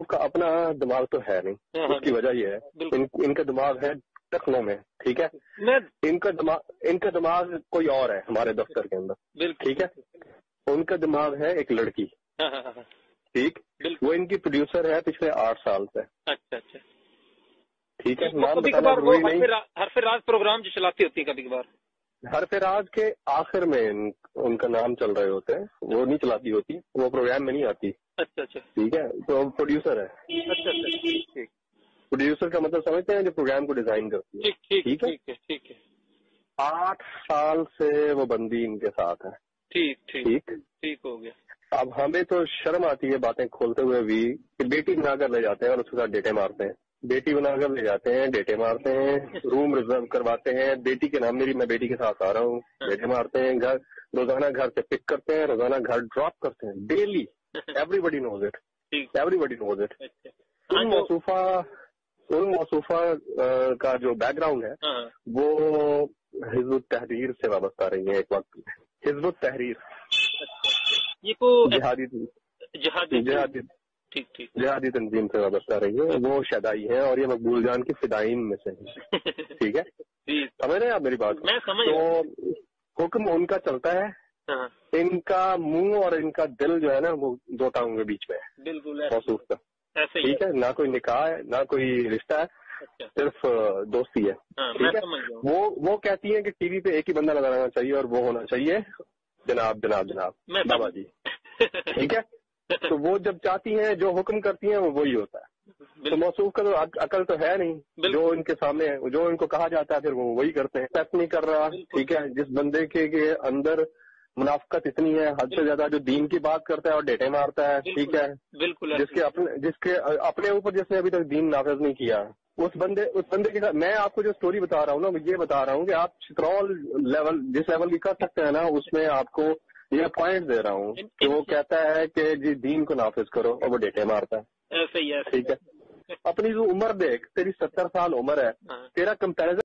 کا اپنا دماغ تو ہے نہیں، اس کی وجہ یہ ہے ان کا دماغ ہے لکھنؤ میں، ٹھیک ہے، ان کا دماغ کوئی اور ہے ہمارے دفتر کے اندر، ٹھیک ہے، ان کا دماغ ہے ایک لڑکی، ٹھیک، وہ ان کی پروڈیوسر ہے پچھلے 8 سال سے، اچھا اچھا، ٹھیک ہے، نام بتانا ضروری نہیں، حرف راز پروگرام جو چلاتی ہوتی ہے کبھی کبھار، حرف راز کے آخر میں ان کا نام چل رہے ہوتے ہیں، وہ نہیں چلاتی ہوتی، وہ پروگرام میں نہیں آتی، اچھا اچھا، ٹھیک ہے، تو پروڈیوسر ہے، اچھا اچھا، ٹھیک، پروڈیوسر کا مطلب سمجھتے ہیں جو پروگرام کو ڈیزائن کرتی ہے، ٹھیک ہے، ٹھیک ہے، 8 سال سے وہ بندی ان کے ساتھ ہے، ٹھیک ہو گیا۔ اب ہمیں تو شرم آتی ہے باتیں کھولتے ہوئے بھی کہ بیٹی بنا کر لے جاتے ہیں اور اس کے ساتھ ڈیٹے مارتے ہیں، بیٹی بنا کر لے جاتے ہیں، ڈیٹے مارتے ہیں، روم ریزرو کرواتے ہیں، بیٹی کے نام میں بیٹی کے ساتھ آ رہا ہوں، ڈیٹے مارتے ہیں، روزانہ گھر سے پک کرتے ہیں، روزانہ گھر ڈراپ کرتے ہیں، daily, everybody knows it, everybody knows it. ان موصوفہ کا جو بیک گراؤنڈ ہے وہ حزب التحریر سے وابستہ رہی ہے، ایک وقت میں حزب التحریر جہادی تنظیم سے وابستہ رہی ہے، وہ شیدائی ہے اور یہ مقبول جان کی فدائین میں سے ہے، ٹھیک ہے، سمجھ رہے ہیں آپ میری بات؟ تو حکم ان کا چلتا ہے، ان کا منہ اور ان کا دل جو ہے نا وہ 2 ٹانگوں کے بیچ میں ہے، بالکل موصوف کا، ٹھیک ہے، نہ کوئی نکاح ہے نہ کوئی رشتہ ہے، صرف دوستی ہے، ٹھیک ہے۔ وہ کہتی ہیں کہ ٹی وی پہ ایک ہی بندہ نظر آنا چاہیے اور وہ ہونا چاہیے جناب بابا جی، ٹھیک ہے، تو وہ جب چاہتی ہیں جو حکم کرتی ہیں وہ وہی ہوتا ہے، تو موصوف کا تو عقل تو ہے نہیں، جو ان کے سامنے ہے، جو ان کو کہا جاتا ہے پھر وہ وہی کرتے ہیں، ایکسپٹ نہیں کر رہا، ٹھیک ہے، جس بندے کے اندر منافقت اتنی ہے حد سے زیادہ، جو دین کی بات کرتا ہے اور ڈیٹے مارتا ہے، ٹھیک ہے، جس کے اپنے اوپر جس نے ابھی تک دین نافذ نہیں کیا، اس بندے کے ساتھ میں آپ کو جو سٹوری بتا رہا ہوں نا، یہ بتا رہا ہوں کہ آپ چترول لیول جس لیول کی کر سکتے ہیں نا، اس میں آپ کو یہ پوائنٹ دے رہا ہوں کہ وہ کہتا ہے کہ جی دین کو نافذ کرو اور وہ ڈیٹے مارتا ہے، ٹھیک ہے، اپنی جو عمر دیکھ، تیری 70 سال عمر ہے، تیرا کمپیریزن